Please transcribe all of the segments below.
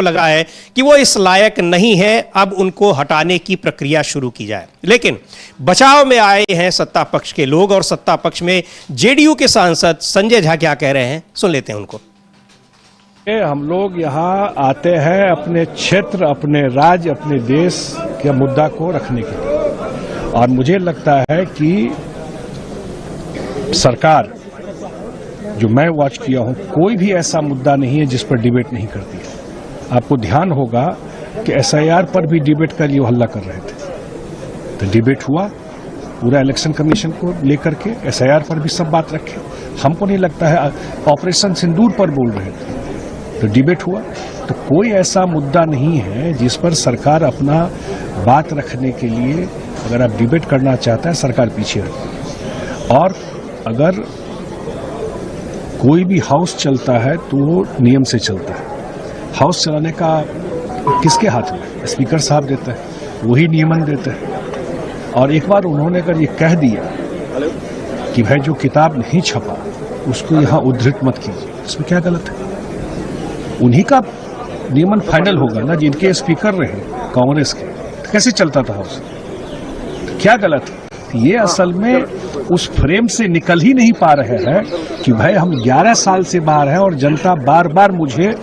लगा है कि वो इस लायक नहीं है, अब उनको हटाने की प्रक्रिया शुरू की जाए। लेकिन बचाव में आए हैं सत्ता पक्ष के लोग और सत्ता पक्ष में जेडीयू के सांसद संजय झा क्या कह रहे हैं, सुन लेते हैं उनको। हम लोग यहाँ आते हैं अपने क्षेत्र, अपने राज्य, अपने देश के मुद्दा को रखने के लिए, और मुझे लगता है कि सरकार जो मैं वॉच किया हूँ, कोई भी ऐसा मुद्दा नहीं है जिस पर डिबेट नहीं करती है। आपको ध्यान होगा कि एसआईआर पर भी डिबेट का लिए हल्ला कर रहे थे, तो डिबेट हुआ पूरा इलेक्शन कमीशन को लेकर के, एसआईआर पर भी सब बात रखे। हमको नहीं लगता है ऑपरेशन सिंदूर पर बोल रहे थे तो डिबेट हुआ। तो कोई ऐसा मुद्दा नहीं है जिस पर सरकार अपना बात रखने के लिए, अगर आप डिबेट करना चाहता है, सरकार पीछे रहे। और अगर कोई भी हाउस चलता है तो वो नियम से चलता है। हाउस चलाने का किसके हाथ में? स्पीकर साहब देते हैं, वही नियमन देते हैं। और एक बार उन्होंने अगर ये कह दिया कि भाई जो किताब नहीं छपा उसको यहाँ उद्धृत मत कीजिए, इसमें क्या गलत है? उन्हीं का नियमन फाइनल होगा ना, जिनके स्पीकर रहे कांग्रेस के। तो कैसे चलता था हाउस? तो क्या गलत है? ये असल में उस फ्रेम से निकल ही नहीं पा रहे हैं कि भाई हम 11 साल से बाहर हैं और जनता बार बार मुझे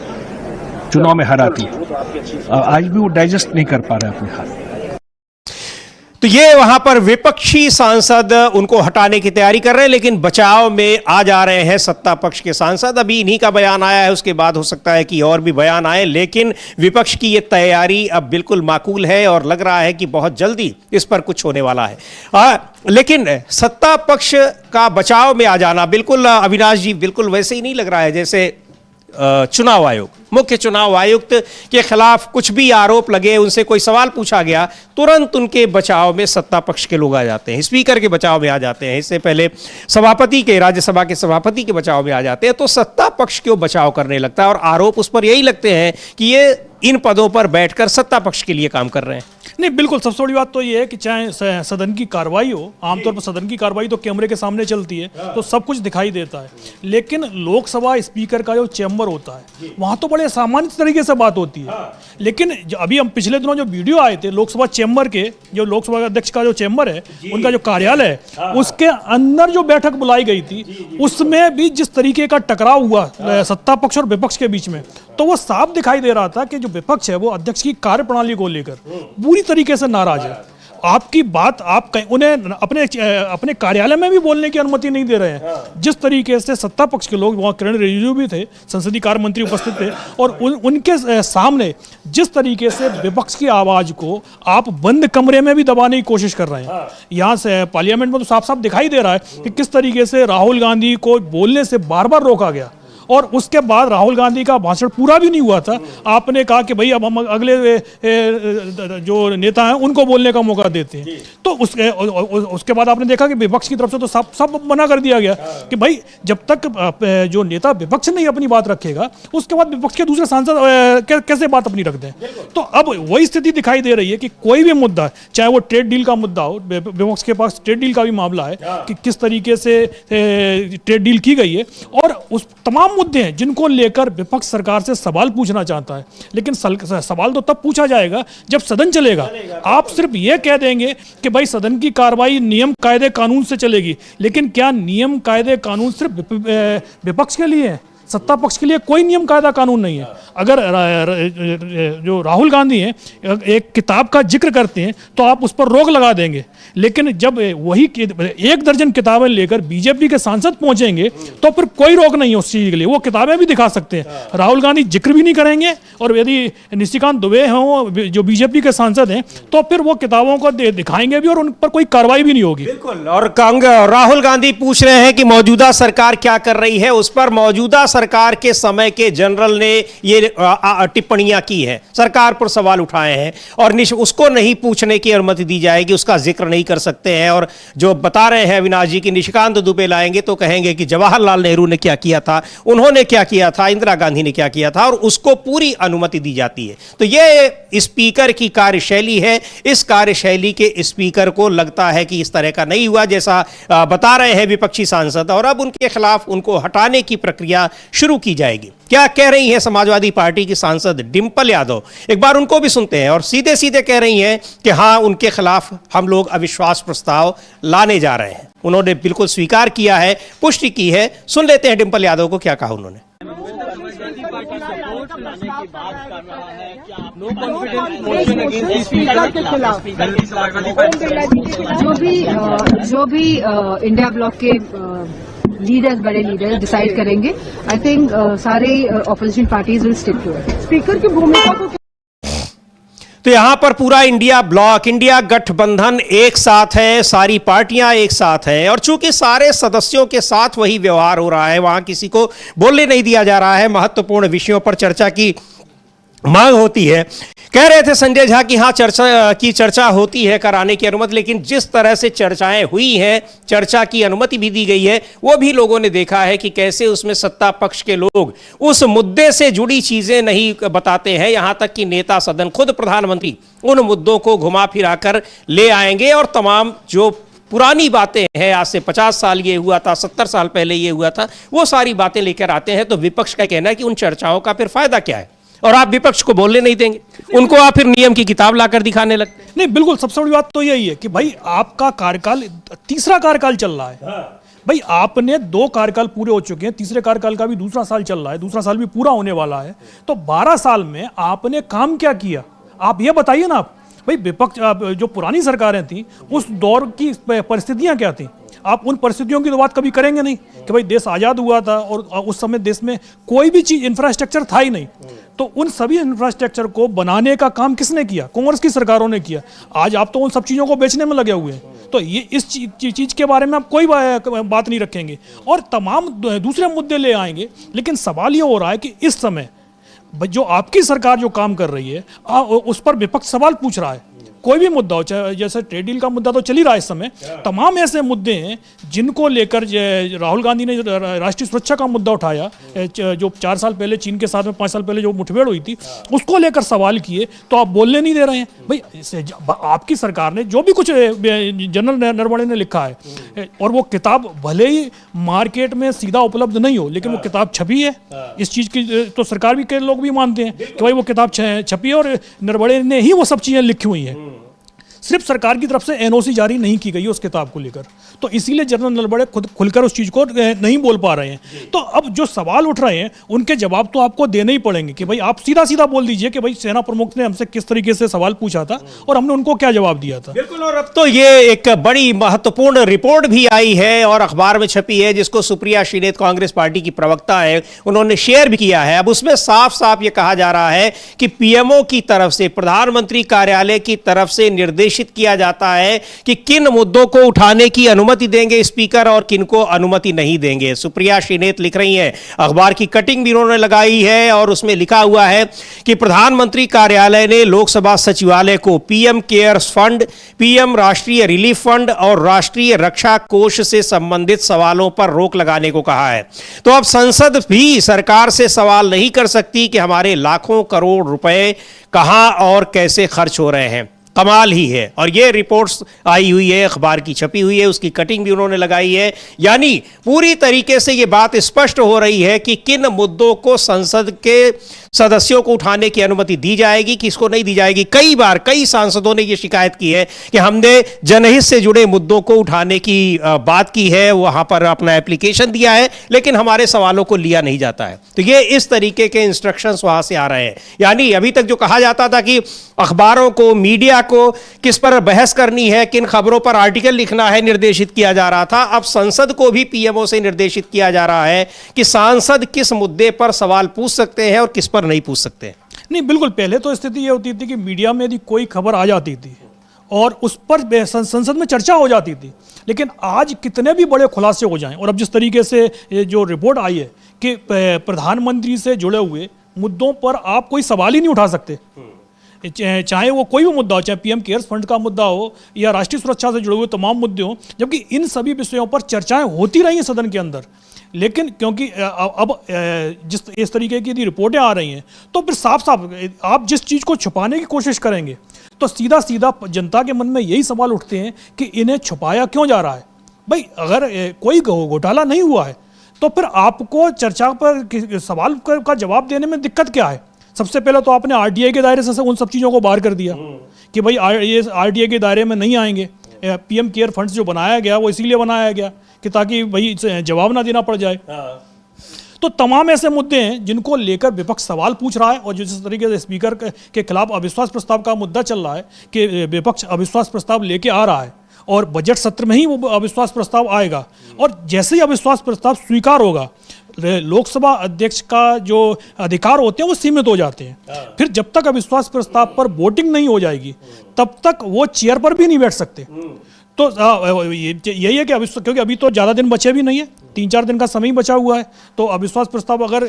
चुनाव में हराती है। आज भी वो डाइजेस्ट नहीं कर पा रहे अपने हाथ। तो ये वहां पर विपक्षी सांसद उनको हटाने की तैयारी कर रहे हैं, लेकिन बचाव में आ जा रहे हैं सत्ता पक्ष के सांसद। अभी इन्हीं का बयान आया है, उसके बाद हो सकता है कि और भी बयान आए, लेकिन विपक्ष की ये तैयारी अब बिल्कुल माकूल है और लग रहा है कि बहुत जल्दी इस पर कुछ होने वाला है। लेकिन सत्ता पक्ष का बचाव में आ जाना बिल्कुल, अविनाश जी, बिल्कुल वैसे ही नहीं लग रहा है जैसे चुनाव आयोग, मुख्य चुनाव आयुक्त के खिलाफ कुछ भी आरोप लगे, उनसे कोई सवाल पूछा गया, तुरंत उनके बचाव में सत्ता पक्ष के लोग आ जाते हैं, स्पीकर के बचाव में आ जाते हैं, इससे पहले सभापति के, राज्यसभा के सभापति के बचाव में आ जाते हैं। तो सत्ता पक्ष क्यों बचाव करने लगता है और आरोप उस पर यही लगते हैं कि ये इन पदों पर बैठकर सत्ता पक्ष के लिए काम कर रहे हैं। नहीं, बिल्कुल सबसे बड़ी बात तो ये है कि चाहे सदन की कार्रवाई हो, आमतौर पर सदन की कार्रवाई तो कैमरे के सामने चलती है तो सब कुछ दिखाई देता है, लेकिन लोकसभा स्पीकर का जो चैम्बर होता है वहाँ तो बड़े सामान्य तरीके से बात होती है। लेकिन अभी हम पिछले दिनों जो वीडियो आए थे लोकसभा चैम्बर के, जो लोकसभा अध्यक्ष का जो चैम्बर है, उनका जो कार्यालय है, उसके अंदर जो बैठक बुलाई गई थी, उसमें भी जिस तरीके का टकराव हुआ सत्ता पक्ष और विपक्ष के बीच में, तो वो साफ दिखाई दे रहा था कि जो विपक्ष है वो अध्यक्ष की कार्यप्रणाली को लेकर पूरी तरीके से नाराज है। आपकी बात आप उन्हें अपने कार्यालय में भी बोलने की अनुमति नहीं दे रहे हैं। जिस तरीके से सत्ता पक्ष के लोग, वहाँ किरण रिजिजू भी थे, संसदीय कार्य मंत्री उपस्थित थे, और उनके सामने जिस तरीके से विपक्ष की आवाज को आप बंद कमरे में भी दबाने की कोशिश कर रहे हैं। यहाँ से पार्लियामेंट में तो साफ साफ दिखाई दे रहा है कि किस तरीके से राहुल गांधी को बोलने से बार बार रोका गया, और उसके बाद राहुल गांधी का भाषण पूरा भी नहीं हुआ था। आपने कहा कि भाई अब हम अगले जो नेता हैं उनको बोलने का मौका देते हैं, तो उसके बाद आपने देखा कि विपक्ष की तरफ से तो सब मना कर दिया गया कि भाई जब तक जो नेता विपक्ष नहीं अपनी बात रखेगा, उसके बाद विपक्ष के दूसरे सांसद कैसे बात अपनी रख दें। तो अब वही स्थिति दिखाई दे रही है कि कोई भी मुद्दा, चाहे वो ट्रेड डील का मुद्दा हो, विपक्ष के पास ट्रेड डील का भी मामला है कि किस तरीके से ट्रेड डील की गई है, और उस तमाम मुद्दे हैं जिनको लेकर विपक्ष सरकार से सवाल पूछना चाहता है। लेकिन सवाल तो तब पूछा जाएगा जब सदन चलेगा। आप सिर्फ ये कह देंगे कि भाई सदन की कार्रवाई नियम कायदे कानून से चलेगी, लेकिन क्या नियम कायदे कानून सिर्फ विपक्ष के लिए है? सत्ता पक्ष के लिए कोई नियम कायदा कानून नहीं है। अगर जो राहुल गांधी हैं एक किताब का जिक्र करते हैं तो आप उस पर रोक लगा देंगे, लेकिन जब वही 1 दर्जन किताबें लेकर बीजेपी के सांसद पहुंचेंगे तो फिर कोई रोक नहीं है उस चीज़ के लिए। वो किताबें भी दिखा सकते हैं, राहुल गांधी जिक्र भी नहीं करेंगे, और यदि निशिकांत दुबे हों जो बीजेपी के सांसद हैं तो फिर वो किताबों को दिखाएंगे भी और उन पर कोई कार्रवाई भी नहीं होगी। बिल्कुल। और राहुल गांधी पूछ रहे हैं कि मौजूदा सरकार क्या कर रही है, उस पर मौजूदा सरकार के समय के जनरल ने ये टिप्पणियां की है, सरकार पर सवाल उठाए हैं, और उसको नहीं पूछने की अनुमति दी जाएगी, उसका जिक्र नहीं कर सकते हैं। और जो बता रहे हैं अविनाश जी की निशिकांत दुबे लाएंगे तो कहेंगे कि जवाहरलाल नेहरू ने क्या किया था, उन्होंने क्या किया था, इंदिरा गांधी ने क्या किया था, और उसको पूरी अनुमति दी जाती है। तो ये स्पीकर की कार्यशैली है। इस कार्यशैली के स्पीकर को लगता है कि इस तरह का नहीं हुआ जैसा बता रहे हैं विपक्षी सांसद, और अब उनके खिलाफ उनको हटाने की प्रक्रिया शुरू की जाएगी। क्या कह रही हैं समाजवादी पार्टी की सांसद डिंपल यादव, एक बार उनको भी सुनते हैं। और सीधे सीधे कह रही हैं कि हाँ, उनके खिलाफ हम लोग अविश्वास प्रस्ताव लाने जा रहे हैं। उन्होंने बिल्कुल स्वीकार किया है, पुष्टि की है। सुन लेते हैं डिंपल यादव को क्या कहा उन्होंने। जो भी इंडिया ब्लॉक के लीडर्स, बड़े लीडर्स डिसाइड करेंगे, आई थिंक सारे opposition parties will stick to it. Speaker की भूमिका को तो यहां पर पूरा इंडिया ब्लॉक, इंडिया गठबंधन एक साथ है, सारी पार्टियां एक साथ है। और चूंकि सारे सदस्यों के साथ वही व्यवहार हो रहा है, वहां किसी को बोलने नहीं दिया जा रहा है, महत्वपूर्ण विषयों पर चर्चा की मांग होती है। कह रहे थे संजय झा कि हाँ, चर्चा होती है कराने की अनुमति, लेकिन जिस तरह से चर्चाएं हुई हैं, चर्चा की अनुमति भी दी गई है, वो भी लोगों ने देखा है कि कैसे उसमें सत्ता पक्ष के लोग उस मुद्दे से जुड़ी चीजें नहीं बताते हैं। यहां तक कि नेता सदन खुद प्रधानमंत्री उन मुद्दों को घुमा फिरा कर ले आएंगे और तमाम जो पुरानी बातें हैं, आज से 50 साल ये हुआ था, 70 साल पहले ये हुआ था, वो सारी बातें लेकर आते हैं। तो विपक्ष का कहना है कि उन चर्चाओं का फिर फायदा क्या है, और आप विपक्ष को बोलने नहीं देंगे, उनको आप फिर नियम की किताब लाकर दिखाने लगते हैं। नहीं, बिल्कुल सबसे बड़ी बात तो यही है कि भाई आपका कार्यकाल तीसरा कार्यकाल चल रहा है। भाई आपने 2 कार्यकाल पूरे हो चुके हैं, तीसरे कार्यकाल का भी दूसरा साल चल रहा है, दूसरा साल भी पूरा होने वाला है। तो 12 साल में आपने काम क्या किया, आप ये बताइए ना। आप भाई विपक्ष, जो पुरानी सरकारें थी उस दौर की परिस्थितियां क्या थी, आप उन परिस्थितियों की तो बात कभी करेंगे नहीं कि भाई देश आज़ाद हुआ था और उस समय देश में कोई भी चीज़ इंफ्रास्ट्रक्चर था ही नहीं। तो उन सभी इंफ्रास्ट्रक्चर को बनाने का काम किसने किया? कांग्रेस की सरकारों ने किया। आज आप तो उन सब चीज़ों को बेचने में लगे हुए हैं। तो ये इस चीज़ के बारे में आप कोई बात नहीं रखेंगे और तमाम दूसरे मुद्दे ले आएंगे। लेकिन सवाल ये हो रहा है कि इस समय जो आपकी सरकार जो काम कर रही है, उस पर विपक्ष सवाल पूछ रहा है। कोई भी मुद्दा हो, चाहे जैसे ट्रेड डील का मुद्दा तो चल ही रहा है इस समय, तमाम ऐसे मुद्दे हैं जिनको लेकर राहुल गांधी ने राष्ट्रीय सुरक्षा का मुद्दा उठाया, जो 4 साल पहले चीन के साथ में 5 साल पहले जो मुठभेड़ हुई थी, उसको लेकर सवाल किए, तो आप बोलने नहीं दे रहे हैं। भाई आपकी सरकार ने जो भी कुछ जनरल नरवणे ने लिखा है, और वो किताब भले ही मार्केट में सीधा उपलब्ध नहीं हो, लेकिन वो किताब छपी है। इस चीज़ की तो सरकार भी के लोग भी मानते हैं कि भाई वो किताब छपी है और नरवणे ने ही वो सब चीज़ें लिखी हुई हैं। सिर्फ सरकार की तरफ से एनओसी जारी नहीं की गई है उस किताब को लेकर, तो इसीलिए जनरल नरवणे खुद खुलकर उस चीज़ को नहीं बोल पा रहे हैं। तो अब जो सवाल उठ रहे हैं उनके जवाब तो आपको देने ही पड़ेंगे कि भाई आप सीधा सीधा बोल दीजिए कि भाई सेना प्रमुख ने हमसे किस तरीके से सवाल पूछा था और हमने उनको क्या जवाब दिया था। बिल्कुल। और अब तो ये एक बड़ी महत्वपूर्ण रिपोर्ट भी आई है और अखबार में छपी है, जिसको सुप्रिया श्रीनेत, कांग्रेस पार्टी की प्रवक्ता है, उन्होंने शेयर भी किया है। अब उसमें साफ साफ ये कहा जा रहा है कि पीएमओ की तरफ से, प्रधानमंत्री कार्यालय की तरफ से निर्देशित किया जाता है कि किन मुद्दों को उठाने की अनुमति देंगे स्पीकर और किन को अनुमति नहीं देंगे। सुप्रिया श्रीनेत लिख रही हैं, अखबार की कटिंग भी उन्होंने लगाई है और उसमें लिखा हुआ है कि प्रधानमंत्री कार्यालय ने लोकसभा सचिवालय को पीएम केयर्स फंड, पीएम राष्ट्रीय रिलीफ फंड और राष्ट्रीय रक्षा कोष से संबंधित सवालों पर रोक लगाने को कहा है। तो अब संसद भी सरकार से सवाल नहीं कर सकती कि हमारे लाखों करोड़ रुपए कहां और कैसे खर्च हो रहे हैं। कमाल ही है। और ये रिपोर्ट्स आई हुई है, अखबार की छपी हुई है, उसकी कटिंग भी उन्होंने लगाई है। यानी पूरी तरीके से ये बात स्पष्ट हो रही है कि किन मुद्दों को संसद के सदस्यों को उठाने की अनुमति दी जाएगी, किसको नहीं दी जाएगी। कई बार कई सांसदों ने यह शिकायत की है कि हमने जनहित से जुड़े मुद्दों को उठाने की बात की है, वहां पर अपना एप्लीकेशन दिया है, लेकिन हमारे सवालों को लिया नहीं जाता है। तो ये इस तरीके के इंस्ट्रक्शंस वहां से आ रहे हैं। यानी अभी तक जो कहा जाता था कि अखबारों को, मीडिया को किस पर बहस करनी है, किन खबरों पर आर्टिकल लिखना है, निर्देशित किया जा रहा था, अब संसद को भी पीएमओ से निर्देशित किया जा रहा है कि सांसद किस मुद्दे पर सवाल पूछ सकते हैं और किस पर नहीं पूछ सकते। नहीं, बिल्कुल। पहले तो स्थिति ये होती थी कि मीडिया में यदि कोई खबर आ जाती थी और उस पर संसद में चर्चा हो जाती थी, लेकिन आज कितने भी बड़े खुलासे हो जाएं, और अब जिस तरीके से ये जो रिपोर्ट आई है कि प्रधानमंत्री से जुड़े हुए मुद्दों पर आप कोई सवाल ही नहीं उठा सकते, चाहे वो कोई भी मुद्दा हो, चाहे पीएम केयर्स फंड का मुद्दा हो या राष्ट्रीय सुरक्षा से जुड़े हुए तमाम मुद्दे हों, जबकि इन सभी विषयों पर चर्चाएं होती रही हैं सदन के अंदर। लेकिन क्योंकि अब जिस इस तरीके की यदि रिपोर्टें आ रही हैं, तो फिर साफ साफ आप जिस चीज़ को छुपाने की कोशिश करेंगे तो सीधा सीधा जनता के मन में यही सवाल उठते हैं कि इन्हें छुपाया क्यों जा रहा है। भाई अगर कोई घोटाला नहीं हुआ है, तो फिर आपको चर्चा पर सवाल का जवाब देने में दिक्कत क्या है? सबसे पहले तो आपने आरटीआई के दायरे से उन सब चीज़ों को बाहर कर दिया कि भाई ये आरटीआई के दायरे में नहीं आएंगे। पीएम केयर फंड्स जो बनाया गया वो इसीलिए बनाया गया कि ताकि भाई जवाब ना देना पड़ जाए। तो तमाम ऐसे मुद्दे हैं जिनको लेकर विपक्ष सवाल पूछ रहा है, और जिस तरीके से स्पीकर के खिलाफ अविश्वास प्रस्ताव का मुद्दा चल रहा है कि विपक्ष अविश्वास प्रस्ताव लेके आ रहा है और बजट सत्र में ही वो अविश्वास प्रस्ताव आएगा, और जैसे ही अविश्वास प्रस्ताव स्वीकार होगा लोकसभा अध्यक्ष का जो अधिकार होते हैं वो सीमित हो जाते हैं। फिर जब तक अविश्वास प्रस्ताव पर वोटिंग नहीं हो जाएगी तब तक वो चेयर पर भी नहीं बैठ सकते। तो यही है कि अविश्वास, क्योंकि अभी तो ज़्यादा दिन बचे भी नहीं है, 3-4 दिन का समय ही बचा हुआ है, तो अविश्वास प्रस्ताव अगर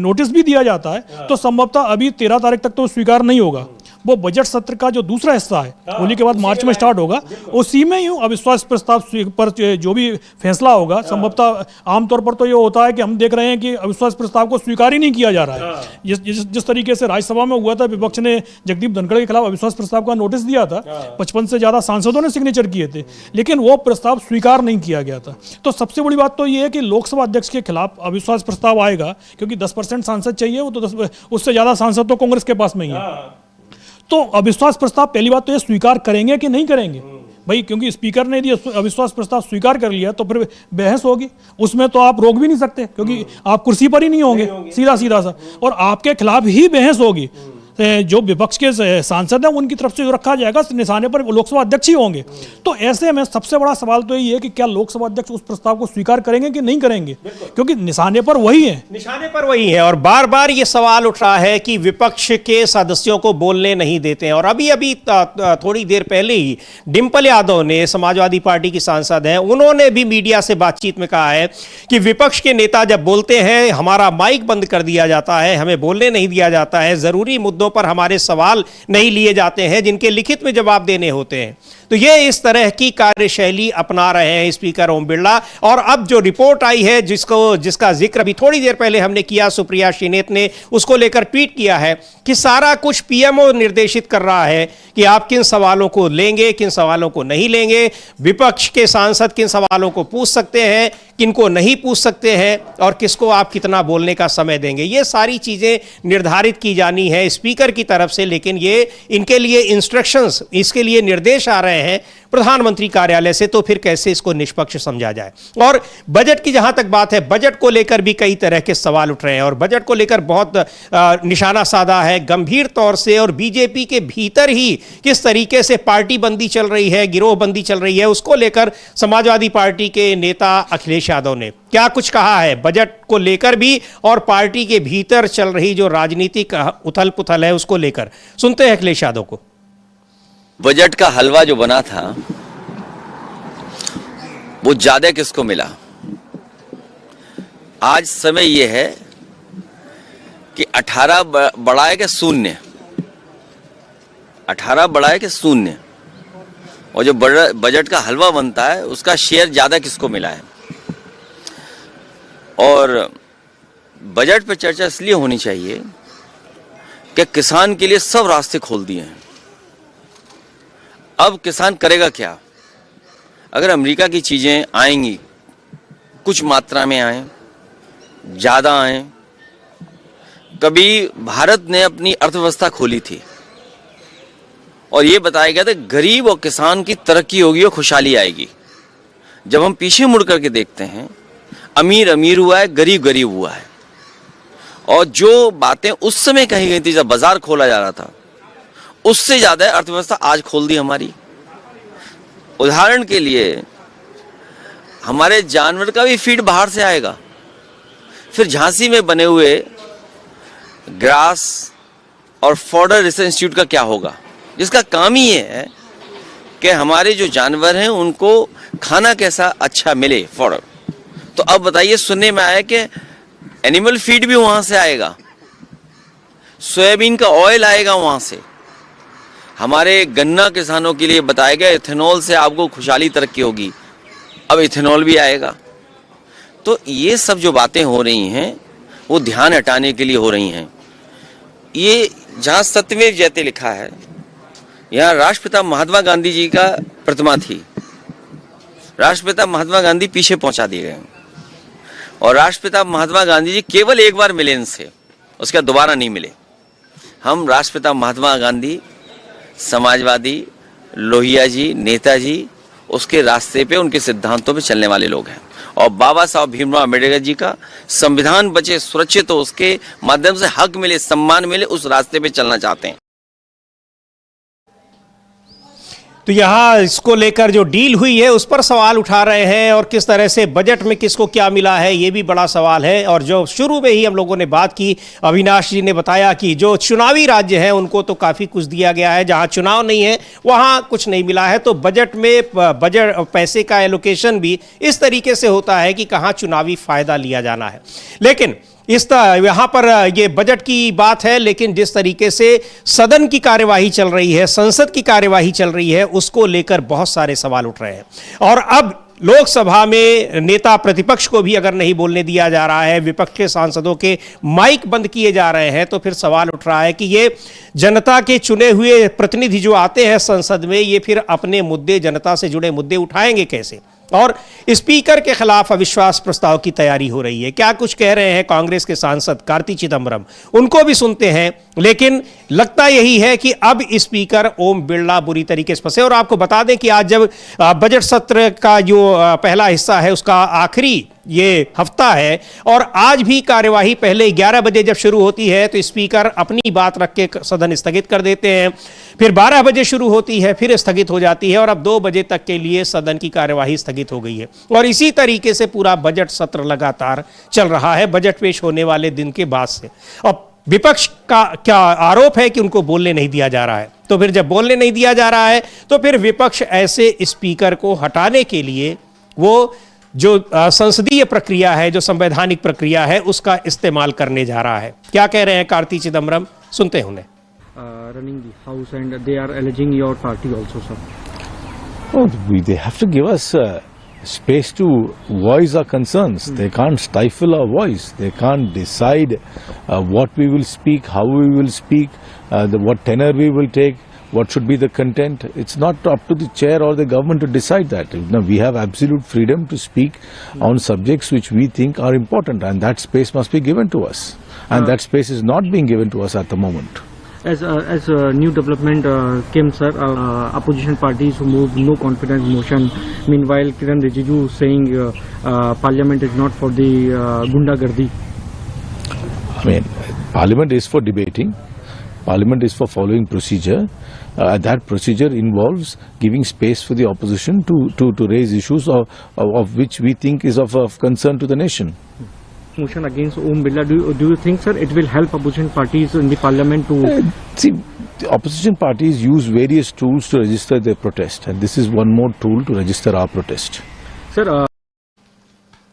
नोटिस भी दिया जाता है तो संभवतः अभी 13 तारीख तक तो स्वीकार नहीं होगा। वो बजट सत्र का जो दूसरा हिस्सा है होली के बाद मार्च में स्टार्ट होगा, उसी में यूँ अविश्वास प्रस्ताव पर जो भी फैसला होगा संभवतः आमतौर पर तो ये होता है कि हम देख रहे हैं कि अविश्वास प्रस्ताव को स्वीकार ही नहीं किया जा रहा है। जिस तरीके से राज्यसभा में हुआ था, विपक्ष ने जगदीप धनखड़ के खिलाफ अविश्वास प्रस्ताव का नोटिस दिया था, 55 से ज़्यादा सांसदों ने सिग्नेचर किए थे, लेकिन वो प्रस्ताव स्वीकार नहीं किया गया था। तो सबसे बड़ी बात तो ये है कि लोकसभा अध्यक्ष के खिलाफ अविश्वास प्रस्ताव आएगा, क्योंकि 10% सांसद चाहिए, वो तो उससे ज़्यादा सांसद तो कांग्रेस के पास में ही है। तो अविश्वास प्रस्ताव पहली बात तो ये स्वीकार करेंगे कि नहीं करेंगे भाई, क्योंकि स्पीकर ने यदि अविश्वास प्रस्ताव स्वीकार कर लिया तो फिर बहस होगी, उसमें तो आप रोक भी नहीं सकते क्योंकि आप कुर्सी पर ही नहीं होंगे, सीधा सा, और आपके खिलाफ ही बहस होगी। जो विपक्ष के सांसद हैं उनकी तरफ से जो रखा जाएगा निशाने पर लोकसभा अध्यक्ष ही होंगे। तो ऐसे में सबसे बड़ा सवाल तो ये है कि क्या लोकसभा अध्यक्ष उस प्रस्ताव को स्वीकार करेंगे कि नहीं करेंगे, क्योंकि निशाने पर वही है। और बार बार ये सवाल उठ रहा है कि विपक्ष के सदस्यों को बोलने नहीं देते हैं। और अभी थोड़ी देर पहले ही डिंपल यादव ने, समाजवादी पार्टी की सांसद हैं, उन्होंने भी मीडिया से बातचीत में कहा है कि विपक्ष के नेता जब बोलते हैं हमारा माइक बंद कर दिया जाता है, हमें बोलने नहीं दिया जाता है, जरूरी मुद्दों पर हमारे सवाल नहीं लिए जाते हैं जिनके लिखित में जवाब देने होते हैं। तो ये इस तरह की कार्यशैली अपना रहे हैं स्पीकर ओम बिरला। और अब जो रिपोर्ट आई है जिसका जिक्र अभी थोड़ी देर पहले हमने किया, सुप्रिया श्रीनेत ने उसको लेकर ट्वीट किया है कि सारा कुछ पीएमओ निर्देशित कर रहा है कि आप किन सवालों को लेंगे, किन सवालों को नहीं लेंगे, विपक्ष के सांसद किन सवालों को पूछ सकते हैं, किनको नहीं पूछ सकते हैं, और किसको आप कितना बोलने का समय देंगे। ये सारी चीजें निर्धारित की जानी है स्पीकर की तरफ से, लेकिन ये इनके लिए इंस्ट्रक्शंस, इसके लिए निर्देश आ रहे हैं प्रधानमंत्री कार्यालय से, तो फिर कैसे इसको निष्पक्ष समझा जाए। और बजट की जहां तक बात है, बजट को लेकर भी कई तरह के सवाल उठ रहे हैं और बजट को लेकर बहुत निशाना साधा है गंभीर तौर से, और बीजेपी के भीतर ही किस तरीके से पार्टी बंदी चल रही है, गिरोह बंदी चल रही है, उसको लेकर समाजवादी पार्टी के नेता अखिलेश यादव ने क्या कुछ कहा है बजट को लेकर भी, और पार्टी के भीतर चल रही जो राजनीतिक उथल पुथल है उसको लेकर। सुनते हैं अखिलेश यादव को। बजट का हलवा जो बना था वो ज्यादा किसको मिला? आज समय यह है कि 18 बढ़ाए के शून्य, 18 बढ़ाए के शून्य, और जो बजट का हलवा बनता है उसका शेयर ज्यादा किसको मिला है। और बजट पे चर्चा इसलिए होनी चाहिए कि किसान के लिए सब रास्ते खोल दिए हैं। अब किसान करेगा क्या? अगर अमेरिका की चीजें आएंगी, कुछ मात्रा में आए, ज्यादा आए, कभी भारत ने अपनी अर्थव्यवस्था खोली थी और ये बताया गया था गरीब और किसान की तरक्की होगी और खुशहाली आएगी। जब हम पीछे मुड़ करके देखते हैं, अमीर अमीर हुआ है, गरीब गरीब हुआ है, और जो बातें उस समय कही गई थी जब बाजार खोला जा रहा था, उससे ज्यादा अर्थव्यवस्था आज खोल दी हमारी। उदाहरण के लिए हमारे जानवर का भी फीड बाहर से आएगा। फिर झांसी में बने हुए ग्रास और फॉडर रिसर्च इंस्टीट्यूट का क्या होगा, जिसका काम ही ये है कि हमारे जो जानवर हैं उनको खाना कैसा अच्छा मिले, फॉडर। तो अब बताइए, सुनने में आया कि एनिमल फीड भी वहां से आएगा, सोयाबीन का ऑयल आएगा वहां से। हमारे गन्ना किसानों के लिए बताया गया इथेनॉल से आपको खुशहाली तरक्की होगी, अब इथेनॉल भी आएगा। तो ये सब जो बातें हो रही हैं वो ध्यान हटाने के लिए हो रही हैं। ये जहाँ सत्यमेव जयते लिखा है, यहाँ राष्ट्रपिता महात्मा गांधी जी का प्रतिमा थी, राष्ट्रपिता महात्मा गांधी पीछे पहुंचा दिए गए। और राष्ट्रपिता महात्मा गांधी जी केवल एक बार मिले इनसे, उसके बाद दोबारा नहीं मिले। हम राष्ट्रपिता महात्मा गांधी, समाजवादी, लोहिया जी, नेताजी, उसके रास्ते पे, उनके सिद्धांतों पे चलने वाले लोग हैं। और बाबा साहब भीमराव अम्बेडकर जी का संविधान बचे, सुरक्षित हो, उसके माध्यम से हक मिले, सम्मान मिले, उस रास्ते पे चलना चाहते हैं। तो यहाँ इसको लेकर जो डील हुई है उस पर सवाल उठा रहे हैं, और किस तरह से बजट में किसको क्या मिला है ये भी बड़ा सवाल है। और जो शुरू में ही हम लोगों ने बात की, अविनाश जी ने बताया कि जो चुनावी राज्य हैं उनको तो काफ़ी कुछ दिया गया है, जहाँ चुनाव नहीं है वहाँ कुछ नहीं मिला है। तो बजट में पैसे का एलोकेशन भी इस तरीके से होता है कि कहाँ चुनावी फायदा लिया जाना है। लेकिन यहाँ पर ये बजट की बात है, लेकिन जिस तरीके से सदन की कार्यवाही चल रही है, संसद की कार्यवाही चल रही है, उसको लेकर बहुत सारे सवाल उठ रहे हैं। और अब लोकसभा में नेता प्रतिपक्ष को भी अगर नहीं बोलने दिया जा रहा है, विपक्ष के सांसदों के माइक बंद किए जा रहे हैं, तो फिर सवाल उठ रहा है कि ये जनता के चुने हुए प्रतिनिधि जो आते हैं संसद में, ये फिर अपने मुद्दे, जनता से जुड़े मुद्दे उठाएंगे कैसे। और स्पीकर के खिलाफ अविश्वास प्रस्ताव की तैयारी हो रही है। क्या कुछ कह रहे हैं कांग्रेस के सांसद कार्ति चिदंबरम, उनको भी सुनते हैं। लेकिन लगता यही है कि अब स्पीकर ओम बिरला बुरी तरीके से फंसे। और आपको बता दें कि आज जब बजट सत्र का जो पहला हिस्सा है उसका आखिरी ये हफ्ता है, और आज भी कार्यवाही पहले 11 बजे जब शुरू होती है तो स्पीकर अपनी बात रख के सदन स्थगित कर देते हैं, फिर 12 बजे शुरू होती है, फिर स्थगित हो जाती है, और अब 2 बजे तक के लिए सदन की कार्यवाही स्थगित हो गई है। और इसी तरीके से पूरा बजट सत्र लगातार चल रहा है बजट पेश होने वाले दिन के बाद से। अब विपक्ष का क्या आरोप है कि उनको बोलने नहीं दिया जा रहा है। तो फिर जब बोलने नहीं दिया जा रहा है तो फिर विपक्ष ऐसे स्पीकर को हटाने के लिए वो जो संसदीय प्रक्रिया है, जो संवैधानिक प्रक्रिया है, उसका इस्तेमाल करने जा रहा है। क्या कह रहे हैं कार्ति चिदंबरम, सुनते हैं उन्हें। Running the house and they are alleging your party also, sir. Oh, they have to give us space to voice our concerns. They can't stifle our voice. They can't decide what we will speak, how we will speak, what tenor we will take, what should be the content. It's not up to the chair or the government to decide that. Now, we have absolute freedom to speak on subjects which we think are important, and that space must be given to us. And that space is not being given to us at the moment. As new development came, sir, opposition parties who moved no confidence motion. Meanwhile, Kiran Rijiju saying Parliament is not for the gundagardi. I mean, Parliament is for debating. Parliament is for following procedure. That procedure involves giving space for the opposition to raise issues of which we think is of concern to the nation. Motion against Om Birla. Do you think, sir, it will help opposition parties in the Parliament to? See, the opposition parties use various tools to register their protest, and this is one more tool to register our protest. Sir.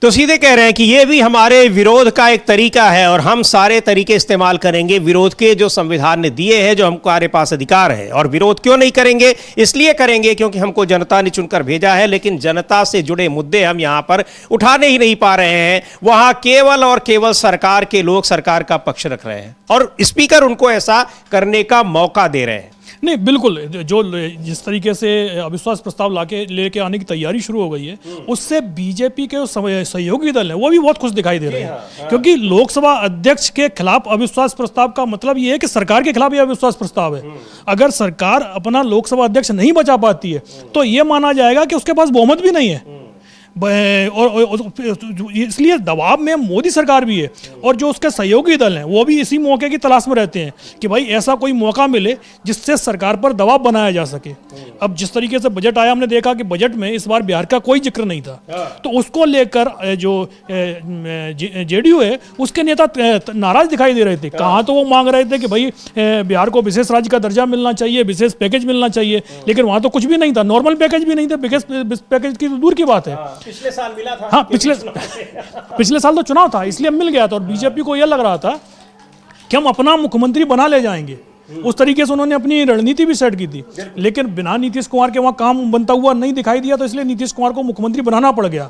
तो सीधे कह रहे हैं कि ये भी हमारे विरोध का एक तरीका है, और हम सारे तरीके इस्तेमाल करेंगे विरोध के जो संविधान ने दिए हैं, जो हमारे पास अधिकार है। और विरोध क्यों नहीं करेंगे? इसलिए करेंगे क्योंकि हमको जनता ने चुनकर भेजा है, लेकिन जनता से जुड़े मुद्दे हम यहाँ पर उठाने ही नहीं पा रहे हैं। वहाँ केवल और केवल सरकार के लोग सरकार का पक्ष रख रहे हैं, और स्पीकर उनको ऐसा करने का मौका दे रहे हैं। नहीं, बिल्कुल, जो जिस तरीके से अविश्वास प्रस्ताव लेके आने की तैयारी शुरू हो गई है, उससे बीजेपी के सहयोगी दल है वो भी बहुत खुश दिखाई दे रहे हैं। क्योंकि लोकसभा अध्यक्ष के खिलाफ अविश्वास प्रस्ताव का मतलब ये है कि सरकार के खिलाफ ये अविश्वास प्रस्ताव है। अगर सरकार अपना लोकसभा अध्यक्ष नहीं बचा पाती है तो ये माना जाएगा कि उसके पास बहुमत भी नहीं है, और इसलिए दबाव में मोदी सरकार भी है, और जो उसके सहयोगी दल हैं वो भी इसी मौके की तलाश में रहते हैं कि भाई ऐसा कोई मौका मिले जिससे सरकार पर दबाव बनाया जा सके। अब जिस तरीके से बजट आया, हमने देखा कि बजट में इस बार बिहार का कोई जिक्र नहीं था, तो उसको लेकर जो जेडीयू है उसके नेता नाराज दिखाई दे रहे थे। कहाँ तो वो मांग रहे थे कि भाई बिहार को विशेष राज्य का दर्जा मिलना चाहिए, विशेष पैकेज मिलना चाहिए, लेकिन वहाँ तो कुछ भी नहीं था, नॉर्मल पैकेज भी नहीं था, विशेष पैकेज की तो दूर की बात है। पिछले साल मिला था। हाँ, पिछले साल तो चुनाव था इसलिए मिल गया था, और बीजेपी को यह लग रहा था कि हम अपना मुख्यमंत्री बना ले जाएंगे, उस तरीके से उन्होंने अपनी रणनीति भी सेट की थी, लेकिन बिना नीतीश कुमार के वहाँ काम बनता हुआ नहीं दिखाई दिया, तो इसलिए नीतीश कुमार को मुख्यमंत्री बनाना पड़ गया।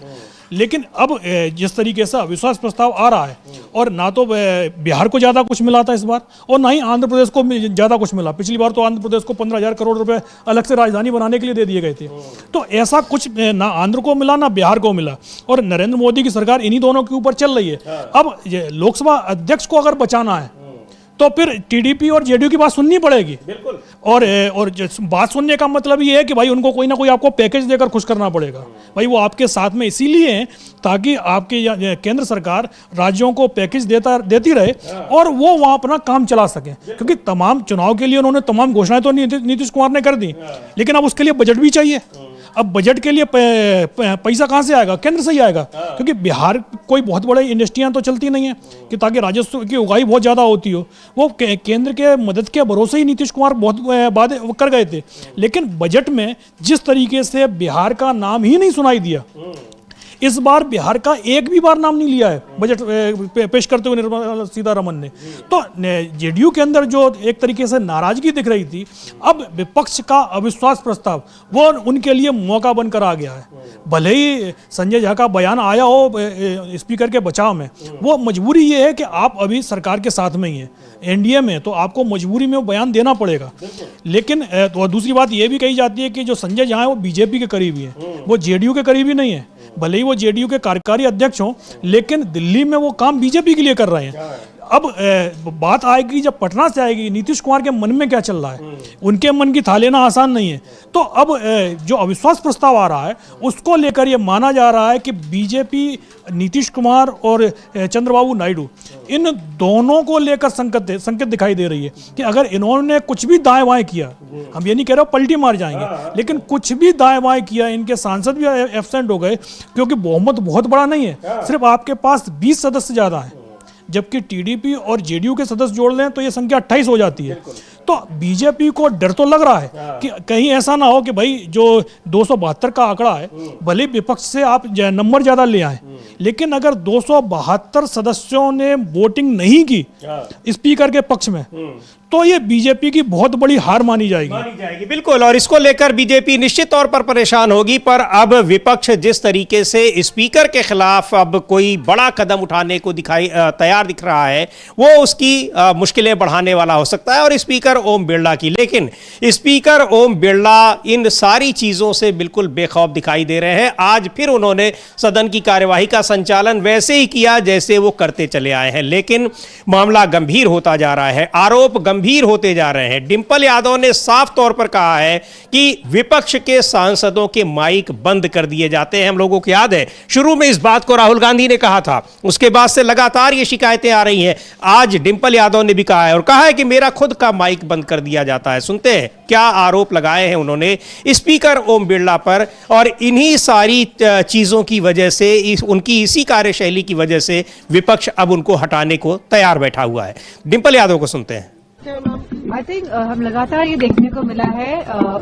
लेकिन अब जिस तरीके से अविश्वास प्रस्ताव आ रहा है, और ना तो बिहार को ज़्यादा कुछ मिला था इस बार, और ना ही आंध्र प्रदेश को ज़्यादा कुछ मिला। पिछली बार तो आंध्र प्रदेश को 15,000 करोड़ रुपए अलग से राजधानी बनाने के लिए दे दिए गए थे। तो ऐसा कुछ ना आंध्र को मिला ना बिहार को मिला, और नरेंद्र मोदी की सरकार इन्हीं दोनों के ऊपर चल रही है। अब लोकसभा अध्यक्ष को अगर बचाना है तो फिर टीडीपी और जेडीयू की बात सुननी पड़ेगी। बिल्कुल। और बात सुनने का मतलब ये है कि भाई उनको कोई ना कोई आपको पैकेज देकर खुश करना पड़ेगा। भाई वो आपके साथ में इसीलिए हैं ताकि आपके केंद्र सरकार राज्यों को पैकेज देती रहे और वो वहाँ अपना काम चला सके, क्योंकि तमाम चुनाव के लिए उन्होंने तमाम घोषणाएं तो नीतीश कुमार ने कर दी, लेकिन अब उसके लिए बजट भी चाहिए। अब बजट के लिए पैसा कहाँ से आएगा? केंद्र से ही आएगा, क्योंकि बिहार कोई बहुत बड़ी इंडस्ट्रियां तो चलती नहीं है कि ताकि राजस्व की उगाही बहुत ज़्यादा होती हो। वो केंद्र के मदद के भरोसे ही नीतीश कुमार बहुत वादे कर गए थे, लेकिन बजट में जिस तरीके से बिहार का नाम ही नहीं सुनाई दिया, इस बार बिहार का एक भी बार नाम नहीं लिया है बजट पेश करते हुए निर्मला सीतारमन ने। तो जेडीयू के अंदर जो एक तरीके से नाराजगी दिख रही थी, अब विपक्ष का अविश्वास प्रस्ताव वो उनके लिए मौका बनकर आ गया है। भले ही संजय झा का बयान आया हो स्पीकर के बचाव में, वो मजबूरी ये है कि आप अभी सरकार के साथ में ही हैं, एनडीए में, तो आपको मजबूरी में वो बयान देना पड़ेगा। लेकिन तो दूसरी बात ये भी कही जाती है कि जो संजय झा है वो बीजेपी के करीबी हैं, वो जेडीयू के करीबी नहीं है। भले ही वो जेडीयू के कार्यकारी अध्यक्ष हों, लेकिन दिल्ली में वो काम बीजेपी के लिए कर रहे हैं। अब बात आएगी जब पटना से आएगी, नीतीश कुमार के मन में क्या चल रहा है, उनके मन की था लेना आसान नहीं है। तो अब जो अविश्वास प्रस्ताव आ रहा है उसको लेकर ये माना जा रहा है कि बीजेपी नीतीश कुमार और चंद्रबाबू नायडू इन दोनों को लेकर संकेत दिखाई दे रही है कि अगर इन्होंने कुछ भी दाएं बाएं किया, हम ये नहीं कह रहे हो पलटी मार जाएंगे, लेकिन कुछ भी दाएं बाएं किया, इनके सांसद भी एब्सेंट हो गए, क्योंकि बहुमत बहुत बड़ा नहीं है, सिर्फ आपके पास 20 सदस्य ज़्यादा हैं, जबकि टीडीपी और जेडीयू के सदस्य जोड़ लें तो ये संख्या 28 हो जाती है। तो बीजेपी को डर तो लग रहा है कि कहीं ऐसा ना हो कि भाई जो 272 का आंकड़ा है, भले विपक्ष से आप नंबर ज्यादा ले आए, लेकिन अगर 272 सदस्यों ने वोटिंग नहीं की स्पीकर के पक्ष में, तो ये बीजेपी की बहुत बड़ी हार मानी जाएगी। बिल्कुल, और इसको लेकर बीजेपी निश्चित तौर पर परेशान होगी। पर अब विपक्ष जिस तरीके से स्पीकर के खिलाफ अब कोई बड़ा कदम उठाने को तैयार दिख रहा है, वो उसकी मुश्किलें बढ़ाने वाला हो सकता है, और स्पीकर ओम बिरला की। लेकिन स्पीकर ओम बिरला इन सारी चीजों से बिल्कुल बेखौफ दिखाई दे रहे हैं। आज फिर उन्होंने सदन की कार्यवाही का संचालन वैसे ही किया जैसे वो करते चले आए हैं, लेकिन मामला गंभीर होता जा रहा है, आरोप गंभीर होते जा रहे हैं। डिंपल यादव ने साफ तौर पर कहा है कि विपक्ष के सांसदों के माइक बंद कर दिए जाते हैं। हम लोगों को याद है शुरू में इस बात को राहुल गांधी ने कहा था, उसके बाद से लगातार ये शिकायतें आ रही हैं। आज डिंपल यादव ने भी कहा है, और कहा है कि मेरा खुद का माइक बंद कर दिया जाता है। सुनते हैं क्या आरोप लगाए हैं उन्होंने स्पीकर ओम बिरला पर, और इन्हीं सारी चीजों की वजह से, उनकी इसी कार्यशैली की वजह से विपक्ष अब उनको हटाने को तैयार बैठा हुआ है। डिंपल यादव को सुनते हैं। आई थिंक हम लगातार ये देखने को मिला है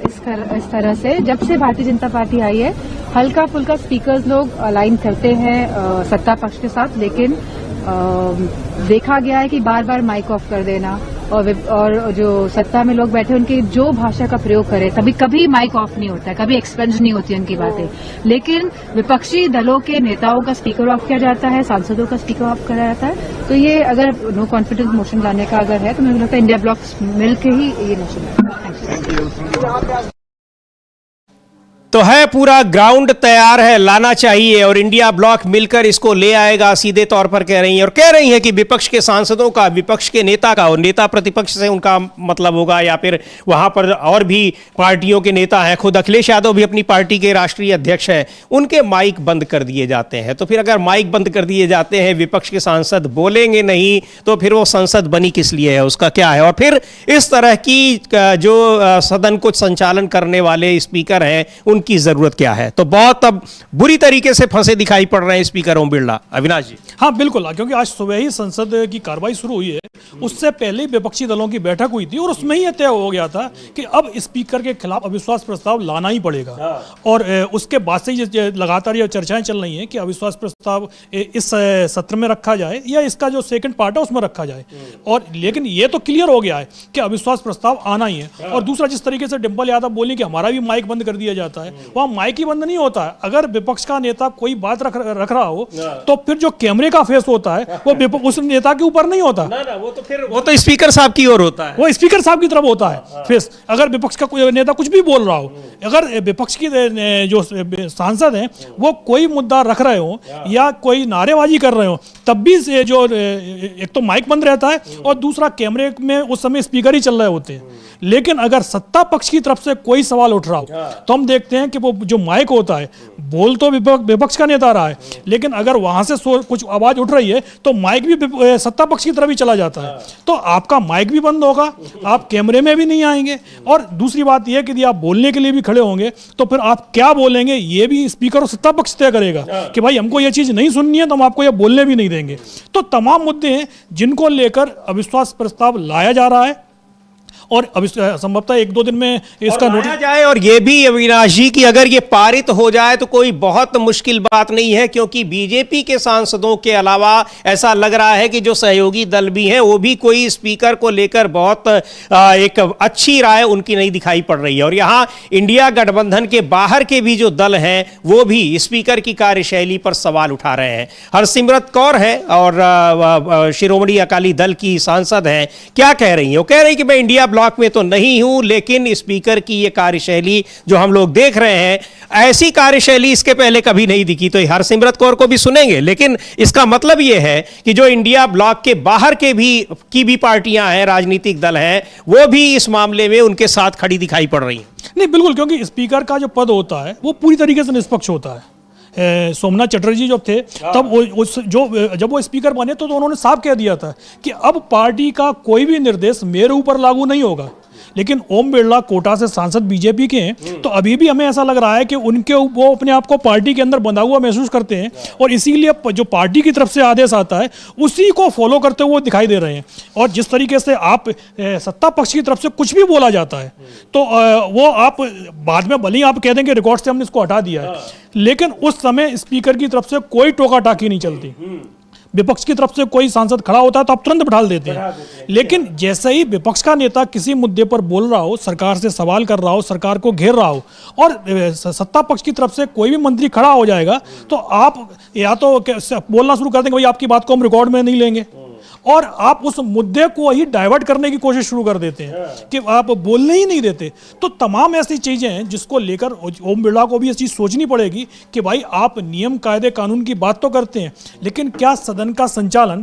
इस तरह से जब से भारतीय जनता पार्टी आई है, हल्का फुल्का स्पीकर्स लोग अलाइन करते हैं सत्ता पक्ष के साथ, लेकिन देखा गया है कि बार बार माइक ऑफ कर देना, और जो सत्ता में लोग बैठे उनकी जो भाषा का प्रयोग करें, कभी माइक ऑफ नहीं होता है, कभी एक्सपेंज नहीं होती उनकी बातें, लेकिन विपक्षी दलों के नेताओं का स्पीकर ऑफ किया जाता है, सांसदों का स्पीकर ऑफ किया जाता है। तो ये अगर नो कॉन्फिडेंस मोशन लाने का अगर है तो मुझे लगता है इंडिया ब्लॉक मिलकर ही ये मोशन है। तो है पूरा ग्राउंड तैयार है, लाना चाहिए, और इंडिया ब्लॉक मिलकर इसको ले आएगा, सीधे तौर पर कह रही हैं। और कह रही हैं कि विपक्ष के सांसदों का, विपक्ष के नेता का, और नेता प्रतिपक्ष से उनका मतलब होगा, या फिर वहां पर और भी पार्टियों के नेता हैं, खुद अखिलेश यादव भी अपनी पार्टी के राष्ट्रीय अध्यक्ष हैं, उनके माइक बंद कर दिए जाते हैं। तो फिर अगर माइक बंद कर दिए जाते हैं, विपक्ष के सांसद बोलेंगे नहीं, तो फिर वो संसद बनी किस लिए है, उसका क्या है? और फिर इस तरह की जो सदन को संचालन करने वाले स्पीकर हैं, उनकी की जरूरत क्या है? तो बहुत अब बुरी तरीके से फंसे दिखाई पड़ रहे हैं स्पीकर ओम बिरला। अविनाश जी। हाँ बिल्कुल, क्योंकि आज सुबह ही संसद की कार्रवाई शुरू हुई है, उससे पहले ही विपक्षी दलों की बैठक हुई थी और उसमें ही यह तय हो गया था कि अब स्पीकर के खिलाफ अविश्वास प्रस्ताव लाना ही पड़ेगा। और उसके बाद से ये लगातार ये चर्चाएं चल रही हैं कि अविश्वास प्रस्ताव इस सत्र में रखा जाए या इसका जो सेकंड पार्ट है उसमें रखा जाए। और लेकिन ये तो क्लियर हो गया है कि अविश्वास प्रस्ताव आना ही है। और दूसरा, जिस तरीके से डिंपल यादव बोली कि हमारा भी माइक बंद कर दिया जाता है, वहाँ माइक ही बंद नहीं होता है। अगर विपक्ष का नेता कोई बात रख रहा हो तो फिर जो कैमरे का फेस होता है वो उस नेता के ऊपर नहीं होता, वो तो स्पीकर साहब की ओर होता है, वो स्पीकर साहब की तरफ होता है फेस। अगर विपक्ष का कोई नेता कुछ भी बोल रहा हो, अगर विपक्ष की जो सांसद हैं वो कोई मुद्दा रख रहे हो या कोई नारेबाजी कर रहे हो, तब भी जो एक तो माइक बंद रहता है और दूसरा कैमरे में उस समय स्पीकर ही चल रहे होते हैं। लेकिन अगर सत्ता पक्ष की तरफ से कोई सवाल उठ रहा हो तो हम देखते हैं कि वो जो माइक होता है, बोल तो विपक्ष का नेता रहा है, लेकिन अगर वहां से कुछ आवाज उठ रही है तो माइक भी सत्ता पक्ष की तरफ ही चला जाता है। तो आपका माइक भी बंद होगा, आप कैमरे में भी नहीं आएंगे। और दूसरी बात यह कि यदि आप बोलने के लिए भी खड़े होंगे तो फिर आप क्या बोलेंगे ये भी स्पीकर और सत्ता पक्ष तय करेगा कि भाई हमको ये चीज नहीं सुननी है तो हम आपको ये बोलने भी नहीं देंगे। तो तमाम मुद्दे हैं जिनको लेकर अविश्वास प्रस्ताव लाया जा रहा है और अब संभवतः 1-2 दिन में इसका नोटिस जाए। और ये भी अविनाश जी कि अगर ये पारित हो जाए तो कोई बहुत मुश्किल बात नहीं है, क्योंकि बीजेपी के सांसदों के अलावा ऐसा लग रहा है कि जो सहयोगी दल भी हैं वो भी कोई स्पीकर को लेकर बहुत एक अच्छी राय उनकी नहीं दिखाई पड़ रही है। और यहाँ इंडिया गठबंधन के बाहर के भी जो दल हैं वो भी स्पीकर की कार्यशैली पर सवाल उठा रहे हैं। हरसिमरत कौर है और शिरोमणि अकाली दल की सांसद हैं, क्या कह रही हैं? वो कह रही कि मैं इंडिया ब्लॉक में तो नहीं हूं, लेकिन स्पीकर की ये कार्यशैली जो हम लोग देख रहे हैं, ऐसी कार्यशैली इसके पहले कभी नहीं दिखी। तो हरसिमरत कौर को भी सुनेंगे, लेकिन इसका मतलब ये है कि जो इंडिया ब्लॉक के बाहर के भी पार्टियां हैं, राजनीतिक दल हैं, वो भी इस मामले में उनके साथ खड़ी दिखाई पड़ रही हैं। नहीं बिल्कुल, क्योंकि स्पीकर का जो पद होता है वो पूरी तरीके से निष्पक्ष होता है। सोमनाथ चटर्जी जब थे तब जब वो स्पीकर बने तो उन्होंने साफ कह दिया था कि अब पार्टी का कोई भी निर्देश मेरे ऊपर लागू नहीं होगा। लेकिन ओम बिरला कोटा से सांसद बीजेपी के हैं, तो अभी भी हमें ऐसा लग रहा है कि वो अपने आप को पार्टी के अंदर बंधा हुआ महसूस करते हैं और इसीलिए जो पार्टी की तरफ से आदेश आता है उसी को फॉलो करते हुए दिखाई दे रहे हैं। और जिस तरीके से आप सत्ता पक्ष की तरफ से कुछ भी बोला जाता है तो वो आप बाद में भले ही आप कह देंगे रिकॉर्ड से हमने इसको हटा दिया है, लेकिन उस समय स्पीकर की तरफ से कोई टोका टाकी नहीं चलती। विपक्ष की तरफ से कोई सांसद खड़ा होता है तो आप तुरंत बिठा देते हैं। लेकिन जैसे ही विपक्ष का नेता किसी मुद्दे पर बोल रहा हो, सरकार से सवाल कर रहा हो, सरकार को घेर रहा हो और सत्ता पक्ष की तरफ से कोई भी मंत्री खड़ा हो जाएगा तो आप या तो बोलना शुरू कर देंगे भाई आपकी बात को हम रिकॉर्ड में नहीं लेंगे, और आप उस मुद्दे को ही डाइवर्ट करने की कोशिश शुरू कर देते हैं कि आप बोलने ही नहीं देते। तो तमाम ऐसी चीजें हैं जिसको लेकर ओम बिरला को भी ये चीज सोचनी पड़ेगी कि भाई आप नियम कायदे कानून की बात तो करते हैं, लेकिन क्या सदन का संचालन